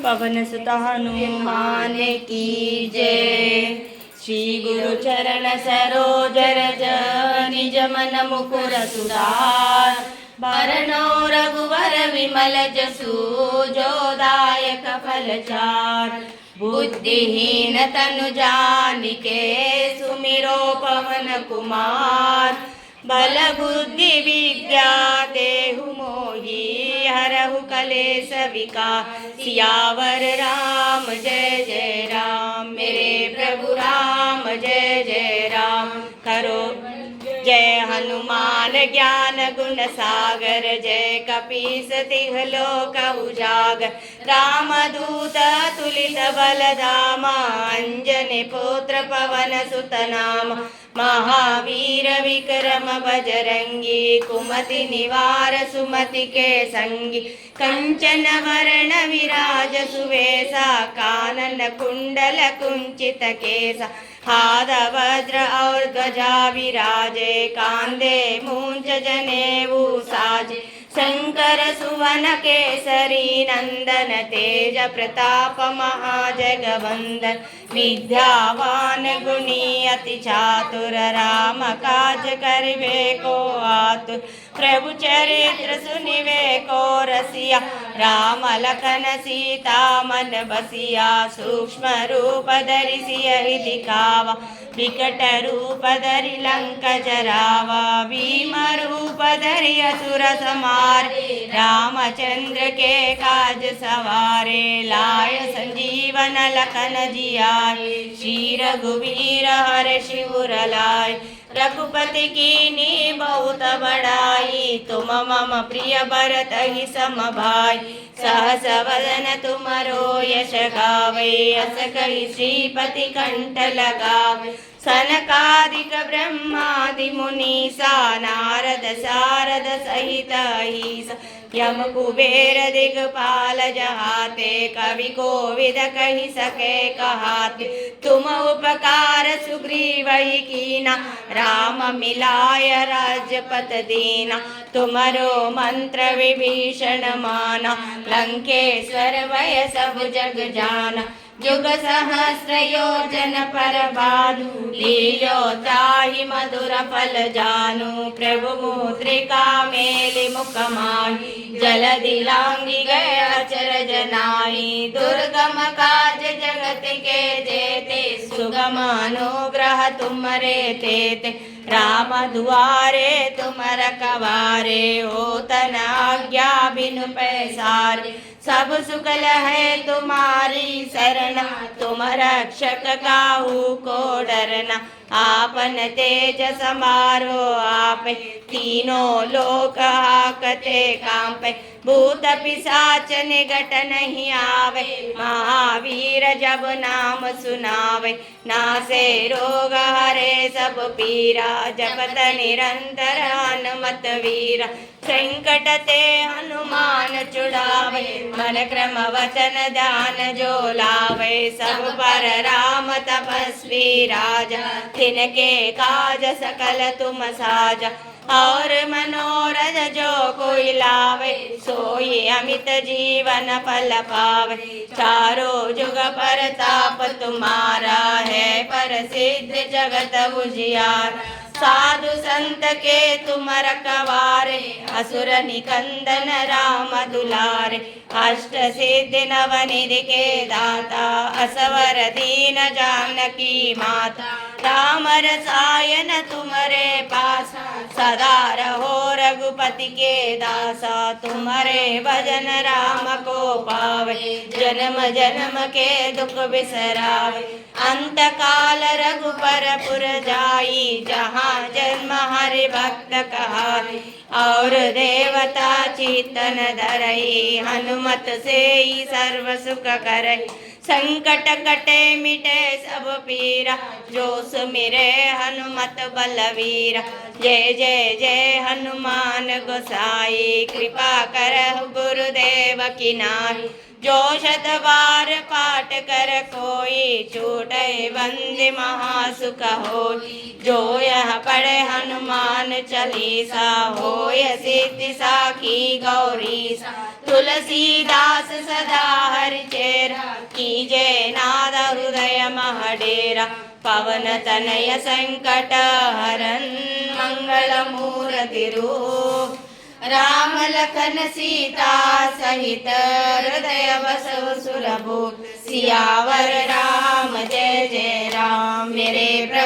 पवन सुत हनुमान की जय। श्री गुरु चरण सरोज रज निज मन मुकुर सुधार। बरनौ रघुवर विमल जसु जो दायक फल चार। बुद्धिहीन तनु जानिके सुमिरो पवन कुमार। बल बुद्धि विद्या देहु मोहि हरहु कलेश विकार। सियावर राम जय जय राम, मेरे प्रभु राम जय जय राम। करो जय हनुमान ज्ञान गुण सागर। जय कपीस तिह लोक उजागर। राम दूत तुलित बल धामा। अंजनी पुत्र पवन सुत नामा। महावीर विक्रम बजरंगी। कुमति निवार सुमति के संगी। कंचन वरण विराज सुवेशा। कानन कुंडल कुंचित केसा। हाथ वज्र और ध्वजा विराजे। कांधे मूंज जनेऊ साजे। शंकर सुवन केसरी नंदन। तेज प्रताप महाजगवंदन। विद्यावान गुणी अति चातुर। राम काज करिबे को आतुर। प्रभु चरित्र सुनिबे को रसिया। राम लखन सीता मन बसिया। सूक्ष्म रूप धरि सियहि दिखावा। विकट रूप धरि लंक जरावा। भीम रूप धरि असुर संहारे। रामचंद्र के काज सवारे। लाय संजीवन लखन जियाए। श्री रघुवीर हर्षि उर लाए। रघुपति कीन्ही बहुत बड़ाई। तुम मम प्रिय भरत ही सम भाई। सहस वदन तुमरो यश गावे। अस कहि श्रीपति कंठ लगावे। सनकादिक ब्रह्मादि मुनीसा। नारद सारद सहित अहिसा। यम कुबेर दिगपाल जहाते। कवि कोविद कहि सके कहाते। तुम उपकार सुग्रीवहि कीना। राम मिलाय राजपत दीना। तुमरो मंत्र विभीषण माना। लंकेश्वर भय सब जग जाना। जुग सहस्र योजन पर भानु। लील्यो ताहि मधुर फल जानु। प्रभु मुद्रिका मेलि मुख माहि। जलधि लांघि गए अचरज नाहि। दुर्गम काज जगत के जेते। सुगम अनुग्रह तुमरे तेते। राम दुआरे तुम रखवारे। होत न आज्ञा बिनु पैसारे। सब सुख है तुम्हारी शरण। तुम रक्षक काहू को डरना। आपन तेज समारो आप। तीनों लोक हाकते कांपे। भूत पिशाच निकट नहीं आवे। महावीर जब नाम सुनावे। नासे रोग हरे सब पीरा। जपत निरंतर हनुमत वीरा। संकट ते हनुमान छुड़ावे। मन क्रम वचन ध्यान जो लावे। सब पर राम तपस्वी राजा। तिनके काज सकल तुम साजा। और मनोरथ जो कोई लावे। सोई अमित जीवन फल पावे। चारों जुग परताप तुम्हारा है। प्रसिद्ध जगत उजियारा। साधु संत के तुम रखवारे। असुर निकंदन राम दुलारे। अष्ट सिद्धि नवनिधि के दाता। असवर दीन जानकी माता। राम रसायन तुम्हारे पासा। सदा रहो रघुपति के दासा। तुम्हारे भजन राम को पावे। जन्म जन्म के दुख बिसरावे। अंत काल रघुपर पुर जाई। जहाँ जन्म हरि भक्त कहाई। और देवता चितन धरई। हनुमत से ही सर्व सुख करई। संकट कटे मिटे सब पीरा। जो सुमिरे हनुमत बलवीरा। जय जय जय हनुमान गोसाई। कृपा करहु गुरुदेव की नाई। जो शत बार पाठ कर कोई। छूटे बंदि महासुख होई। जो यह पढ़े हनुमान चालीसा। होय सिद्धि साखी गौरीसा। तुलसीदास सदा हरि चेरा। कीजे नाद हृदय महडेरा पवन तनय संकट हरन मंगल मूर्ति रूप राम लखन सीता सहित हृदय बसव सुरभूप सियावर राम जय जय राम मेरे